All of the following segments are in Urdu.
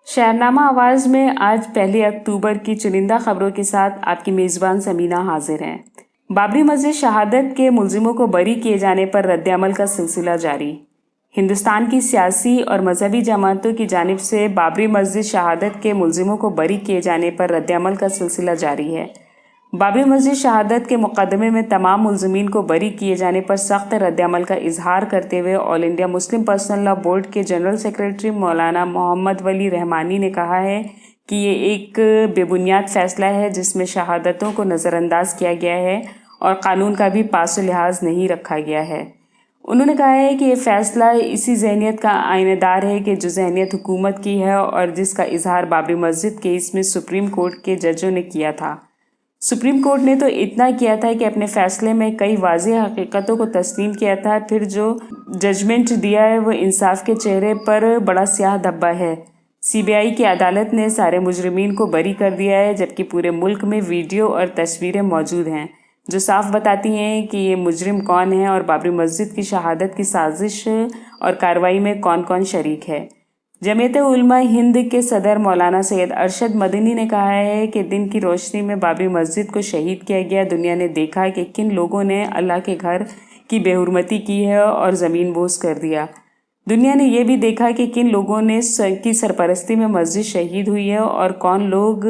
شہرنامہ آواز میں آج 1 اکتوبر کی چنندہ خبروں کے ساتھ آپ کی میزبان سمینہ حاضر ہیں۔ بابری مسجد شہادت کے ملزموں کو بری کیے جانے پر رد عمل کا سلسلہ جاری۔ ہندوستان کی سیاسی اور مذہبی جماعتوں کی جانب سے بابری مسجد شہادت کے ملزموں کو بری کیے جانے پر رد عمل کا سلسلہ جاری ہے۔ بابری مسجد شہادت کے مقدمے میں تمام ملزمین کو بری کیے جانے پر سخت رد عمل کا اظہار کرتے ہوئے All India Muslim personal law board کے جنرل سیکرٹری مولانا محمد ولی رحمانی نے کہا ہے کہ یہ ایک بے بنیاد فیصلہ ہے جس میں شہادتوں کو نظر انداز کیا گیا ہے اور قانون کا بھی پاس و لحاظ نہیں رکھا گیا ہے۔ انہوں نے کہا ہے کہ یہ فیصلہ اسی ذہنیت کا آئینہ دار ہے کہ جو ذہنیت حکومت کی ہے اور جس کا اظہار بابری مسجد کیس میں سپریم کورٹ کے ججوں نے کیا تھا۔ سپریم کورٹ نے تو اتنا کیا تھا کہ اپنے فیصلے میں کئی واضح حقیقتوں کو تسلیم کیا تھا، پھر جو ججمنٹ دیا ہے وہ انصاف کے چہرے پر بڑا سیاہ دھبا ہے۔ سی بی آئی کی عدالت نے سارے مجرمین کو بری کر دیا ہے، جبکہ پورے ملک میں ویڈیو اور تصویریں موجود ہیں جو صاف بتاتی ہیں کہ یہ مجرم کون ہیں اور بابری مسجد کی شہادت کی سازش اور کارروائی میں کون کون شریک ہے۔ جمعیت علماء ہند کے صدر مولانا سید ارشد مدنی نے کہا ہے کہ دن کی روشنی میں بابری مسجد کو شہید کیا گیا۔ دنیا نے دیکھا کہ کن لوگوں نے اللہ کے گھر کی بے حرمتی کی ہے اور زمین بوس کر دیا۔ دنیا نے یہ بھی دیکھا کہ کن لوگوں نے کی سرپرستی میں مسجد شہید ہوئی ہے اور کون لوگ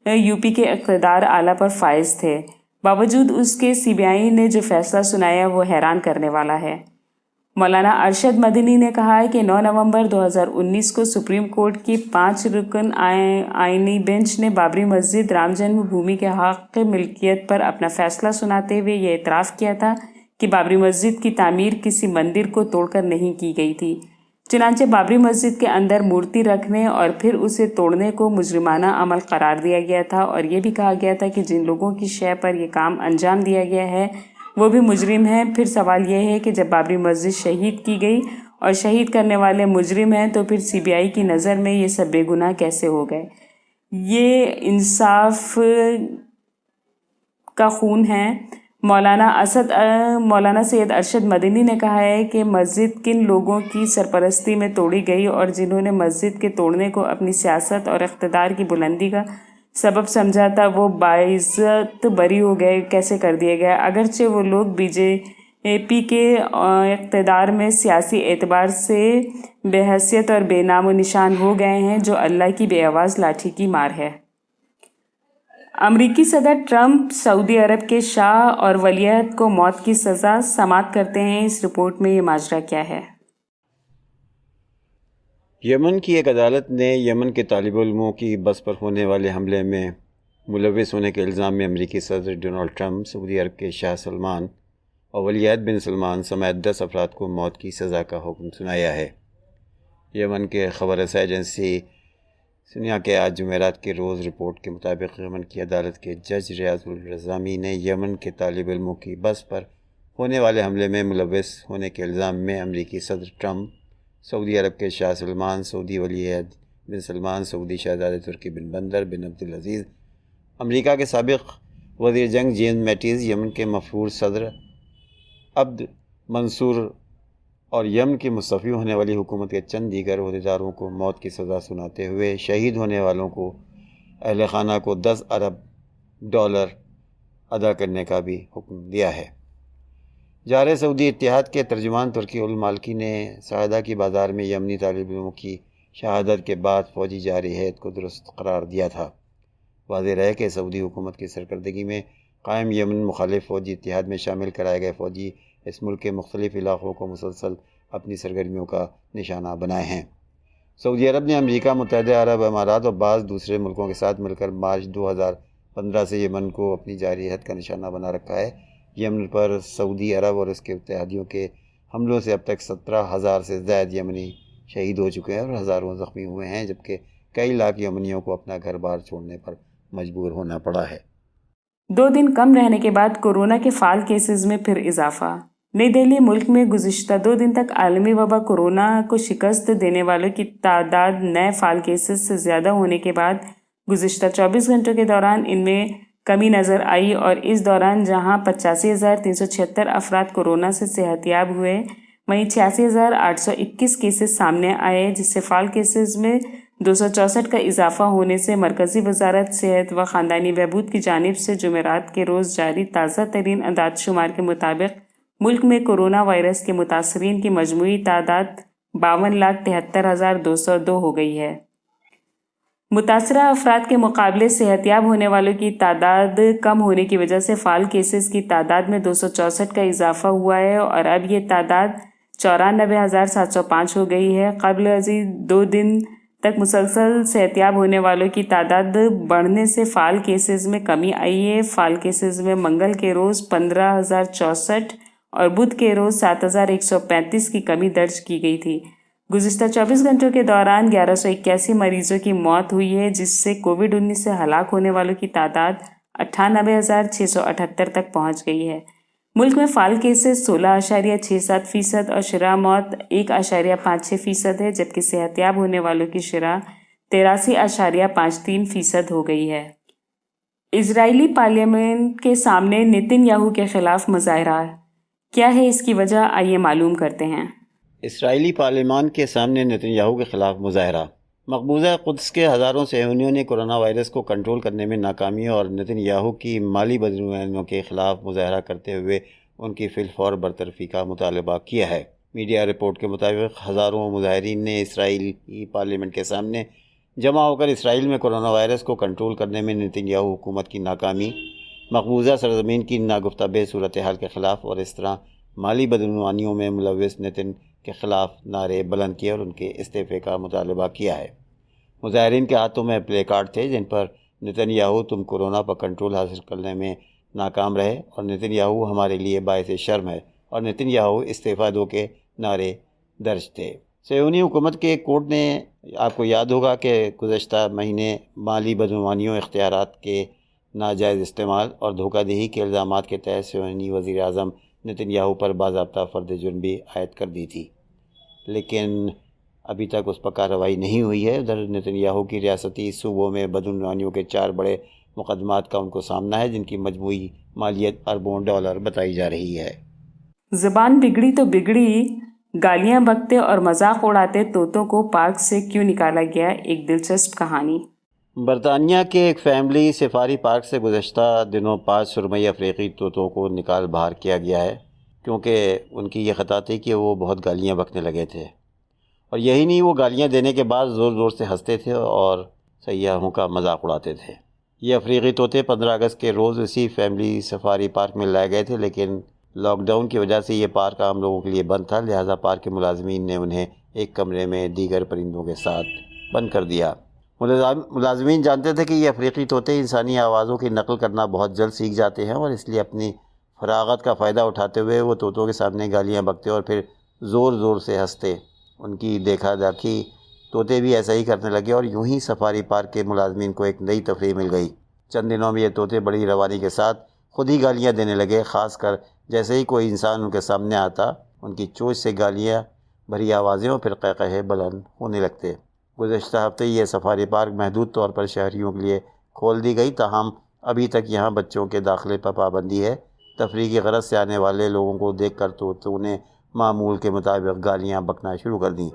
یو پی کے اقتدار اعلیٰ پر فائز تھے۔ باوجود اس کے سی بی آئی نے جو فیصلہ سنایا وہ حیران کرنے والا ہے۔ مولانا ارشد مدنی نے کہا کہ 9 نومبر 2019 کو سپریم کورٹ کی 5 رکن آئینی بینچ نے بابری مسجد رام جنم بھومی کے حق ملکیت پر اپنا فیصلہ سناتے ہوئے یہ اعتراف کیا تھا کہ بابری مسجد کی تعمیر کسی مندر کو توڑ کر نہیں کی گئی تھی۔ چنانچہ بابری مسجد کے اندر مورتی رکھنے اور پھر اسے توڑنے کو مجرمانہ عمل قرار دیا گیا تھا اور یہ بھی کہا گیا تھا کہ جن لوگوں کی شے پر یہ کام انجام دیا گیا ہے وہ بھی مجرم ہیں۔ پھر سوال یہ ہے کہ جب بابری مسجد شہید کی گئی اور شہید کرنے والے مجرم ہیں تو پھر سی بی آئی کی نظر میں یہ سب بے گناہ کیسے ہو گئے؟ یہ انصاف کا خون ہے۔ مولانا سید ارشد مدنی نے کہا ہے کہ مسجد کن لوگوں کی سرپرستی میں توڑی گئی اور جنہوں نے مسجد کے توڑنے کو اپنی سیاست اور اقتدار کی بلندی کا سبب سمجھا تھا وہ باعزت بری ہو گئے، کیسے کر دیے گئے۔ اگرچہ وہ لوگ بی جے پی کے اقتدار میں سیاسی اعتبار سے بے حیثیت اور بے نام و نشان ہو گئے ہیں، جو اللہ کی بے آواز لاٹھی کی مار ہے۔ امریکی صدر ٹرمپ سعودی عرب کے شاہ اور ولی عہد کو موت کی سزا سماعت کرتے ہیں۔ اس رپورٹ میں یہ ماجرا کیا ہے؟ یمن کی ایک عدالت نے یمن کے طالب علموں کی بس پر ہونے والے حملے میں ملوث ہونے کے الزام میں امریکی صدر ڈونلڈ ٹرمپ، سعودی عرب کے شاہ سلمان اور ولی عہد بن سلمان سمیت 10 افراد کو موت کی سزا کا حکم سنایا ہے۔ یمن کے خبر رساں ایجنسی سنیا کے آج جمعرات کے روز رپورٹ کے مطابق یمن کی عدالت کے جج ریاض الرزامی نے یمن کے طالب علموں کی بس پر ہونے والے حملے میں ملوث ہونے کے الزام میں امریکی صدر ٹرمپ، سعودی عرب کے شاہ سلمان، سعودی ولی عہد بن سلمان، سعودی شہزادے ترکی بن بندر بن عبدالعزیز، امریکہ کے سابق وزیر جنگ جیمز میٹز، یمن کے مفرور صدر عبد منصور اور یمن کی مستعفی ہونے والی حکومت کے چند دیگر عہدیداروں کو موت کی سزا سناتے ہوئے شہید ہونے والوں کو اہل خانہ کو $10 ارب ادا کرنے کا بھی حکم دیا ہے۔ جارح سعودی اتحاد کے ترجمان ترکی المالکی نے صعدہ کی بازار میں یمنی طالب علموں کی شہادت کے بعد فوجی جارحیت کو درست قرار دیا تھا۔ واضح رہے کہ سعودی حکومت کی سرکردگی میں قائم یمن مخالف فوجی اتحاد میں شامل کرائے گئے فوجی اس ملک کے مختلف علاقوں کو مسلسل اپنی سرگرمیوں کا نشانہ بنائے ہیں۔ سعودی عرب نے امریکہ، متحدہ عرب امارات اور بعض دوسرے ملکوں کے ساتھ مل کر مارچ 2015 سے یمن کو اپنی جارحیت کا نشانہ بنا رکھا ہے۔ یمن پر سعودی عرب اور اس کے اتحادیوں کے حملوں سے اب تک 17,000 سے زائد یمنی شہید ہو چکے ہیں اور ہزاروں زخمی ہوئے ہیں، جبکہ کئی لاکھ یمنیوں کو اپنا گھر بار چھوڑنے پر مجبور ہونا پڑا ہے۔ 2 دن کم رہنے کے بعد کورونا کے فعال کیسز میں پھر اضافہ۔ نئی دہلی ملک میں گزشتہ 2 دن تک عالمی وبا کورونا کو شکست دینے والوں کی تعداد نئے فعال کیسز سے زیادہ ہونے کے بعد گزشتہ 24 گھنٹوں کے دوران ان میں کمی نظر آئی اور اس دوران جہاں 85,376 افراد کورونا سے صحت یاب ہوئے، وہیں 86,821 کیسز سامنے آئے، جس سے فعال کیسز میں 264 کا اضافہ ہونے سے مرکزی وزارت صحت و خاندانی بہبود کی جانب سے جمعرات کے روز جاری تازہ ترین اعداد شمار کے مطابق ملک میں کورونا وائرس کے متاثرین کی مجموعی تعداد 52,73,202 ہو گئی ہے۔ متاثرہ افراد کے مقابلے صحت یاب ہونے والوں کی تعداد کم ہونے کی وجہ سے فعال کیسز کی تعداد میں 264 کا اضافہ ہوا ہے اور اب یہ تعداد 94,705 ہو گئی ہے۔ قبل ازیں 2 دن تک مسلسل صحتیاب ہونے والوں کی تعداد بڑھنے سے فعال کیسز میں کمی آئی ہے۔ فعال کیسز میں منگل کے روز 15,064 اور بدھ کے روز 7,135 کی کمی درج کی گئی تھی۔ گزشتہ 24 گھنٹوں کے دوران 1181 مریضوں کی موت ہوئی ہے، جس سے کووڈ-19 سے ہلاک ہونے والوں کی تعداد 98,678 تک پہنچ گئی ہے۔ ملک میں فعال کیسز 16.67% اور شرح موت 1.56% ہے، جبکہ صحتیاب ہونے والوں کی شرح 83.53% ہو گئی ہے۔ اسرائیلی پارلیمنٹ کے سامنے نتن یاہو کے خلاف مظاہرہ، کیا ہے اس کی وجہ؟ آئیے معلوم کرتے ہیں۔ اسرائیلی پارلیمان کے سامنے نتن یاہو کے خلاف مظاہرہ۔ مقبوضہ قدس کے ہزاروں صہیونیوں نے کورونا وائرس کو کنٹرول کرنے میں ناکامی اور نتن یاہو کی مالی بدعنوانیوں کے خلاف مظاہرہ کرتے ہوئے ان کی فی الفور برطرفی کا مطالبہ کیا ہے۔ میڈیا رپورٹ کے مطابق ہزاروں مظاہرین نے اسرائیلی پارلیمنٹ کے سامنے جمع ہو کر اسرائیل میں کورونا وائرس کو کنٹرول کرنے میں نتن یاہو حکومت کی ناکامی، مقبوضہ سرزمین کی ناگفتہ صورتحال کے خلاف اور اس طرح مالی بدعنوانیوں میں ملوث نتن کے خلاف نعرے بلند کیے اور ان کے استعفے کا مطالبہ کیا ہے۔ مظاہرین کے ہاتھوں میں پلے کارڈ تھے جن پر نتن یاہو تم کورونا پر کنٹرول حاصل کرنے میں ناکام رہے اور نتن یاہو ہمارے لیے باعث شرم ہے اور نتن یاہو استعفیٰ دو کے نعرے درج تھے۔ صہیونی حکومت کے کورٹ نے، آپ کو یاد ہوگا کہ گزشتہ مہینے مالی بدعنوانیوں، اختیارات کے ناجائز استعمال اور دھوکہ دہی کے الزامات کے تحت صہیونی وزیر اعظم نتن یاہو پر باضابطہ فرد جرم بھی عائد کر دی تھی، لیکن ابھی تک اس پر کارروائی نہیں ہوئی ہے۔ ادھر نتن یاہو کی ریاستی صوبوں میں بدعنوانیوں کے 4 بڑے مقدمات کا ان کو سامنا ہے، جن کی مجموعی مالیت اربوں ڈالر بتائی جا رہی ہے۔ زبان بگڑی تو بگڑی، گالیاں بکتے اور مذاق اڑاتے طوطوں کو پارک سے کیوں نکالا گیا؟ ایک دلچسپ کہانی۔ برطانیہ کے ایک فیملی سفاری پارک سے گزشتہ دنوں 5 سرمئی افریقی طوطوں کو نکال باہر کیا گیا ہے، کیونکہ ان کی یہ خطا تھی کہ وہ بہت گالیاں بکنے لگے تھے، اور یہی نہیں، وہ گالیاں دینے کے بعد زور زور سے ہنستے تھے اور سیاحوں کا مذاق اڑاتے تھے۔ یہ افریقی طوطے 15 اگست کے روز اسی فیملی سفاری پارک میں لائے گئے تھے، لیکن لاک ڈاؤن کی وجہ سے یہ پارک عام لوگوں کے لیے بند تھا، لہٰذا پارک کے ملازمین نے انہیں ایک کمرے میں دیگر پرندوں کے ساتھ بند کر دیا۔ ملازمین جانتے تھے کہ یہ افریقی طوطے انسانی آوازوں کی نقل کرنا بہت جلد سیکھ جاتے ہیں، اور اس لیے اپنی فراغت کا فائدہ اٹھاتے ہوئے وہ طوطوں کے سامنے گالیاں بکتے اور پھر زور زور سے ہنستے۔ ان کی دیکھا دیکھی طوطے بھی ایسا ہی کرنے لگے اور یوں ہی سفاری پارک کے ملازمین کو ایک نئی تفریح مل گئی۔ چند دنوں میں یہ طوطے بڑی روانی کے ساتھ خود ہی گالیاں دینے لگے، خاص کر جیسے ہی کوئی انسان ان کے سامنے آتا، ان کی چونچ سے گالیاں بھری آوازیں اور پھر قہقہے بلند ہونے لگتے۔ گزشتہ ہفتے یہ سفاری پارک محدود طور پر شہریوں کے لیے کھول دی گئی، تاہم ابھی تک یہاں بچوں کے داخلے پر پابندی ہے۔ تفریح کی غرض سے آنے والے لوگوں کو دیکھ کر طوطوں نے معمول کے مطابق گالیاں بکنا شروع کر دیں۔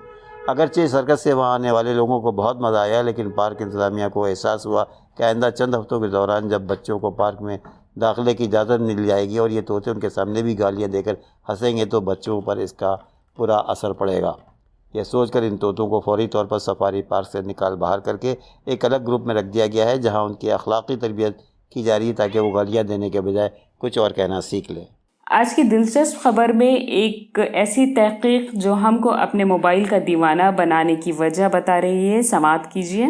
اگرچہ سرکس سے وہاں آنے والے لوگوں کو بہت مزہ آیا، لیکن پارک انتظامیہ کو احساس ہوا کہ آئندہ چند ہفتوں کے دوران جب بچوں کو پارک میں داخلے کی اجازت مل جائے گی اور یہ طوطے ان کے سامنے بھی گالیاں دے کر ہنسیں گے تو بچوں پر اس کا برا اثر پڑے گا۔ یہ سوچ کر ان طوطوں کو فوری طور پر سفاری پارک سے نکال باہر کر کے ایک الگ گروپ میں رکھ دیا گیا ہے، جہاں ان کی اخلاقی تربیت کی جا رہی ہے تاکہ وہ گالیاں دینے کے بجائے کچھ اور کہنا سیکھ لیں۔ آج کی دلچسپ خبر میں ایک ایسی تحقیق جو ہم کو اپنے موبائل کا دیوانہ بنانے کی وجہ بتا رہی ہے، سماعت کیجیے۔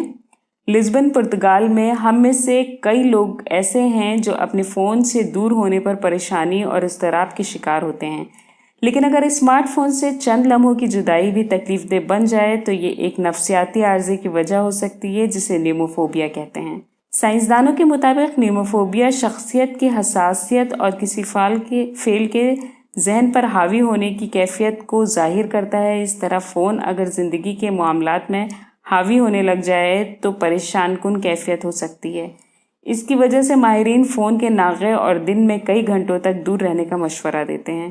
لزبن پرتگال میں ہم میں سے کئی لوگ ایسے ہیں جو اپنے فون سے دور ہونے پر پریشانی اور اضطراب کے شکار ہوتے ہیں، لیکن اگر اسمارٹ فون سے چند لمحوں کی جدائی بھی تکلیف دہ بن جائے تو یہ ایک نفسیاتی عارضے کی وجہ ہو سکتی ہے، جسے نیموفوبیا کہتے ہیں۔ سائنسدانوں کے مطابق نیموفوبیا شخصیت کی حساسیت اور کسی فعل کے ذہن پر حاوی ہونے کی کیفیت کو ظاہر کرتا ہے۔ اس طرح فون اگر زندگی کے معاملات میں حاوی ہونے لگ جائے تو پریشان کن کیفیت ہو سکتی ہے۔ اس کی وجہ سے ماہرین فون کے ناغے اور دن میں کئی گھنٹوں تک دور رہنے کا مشورہ دیتے ہیں۔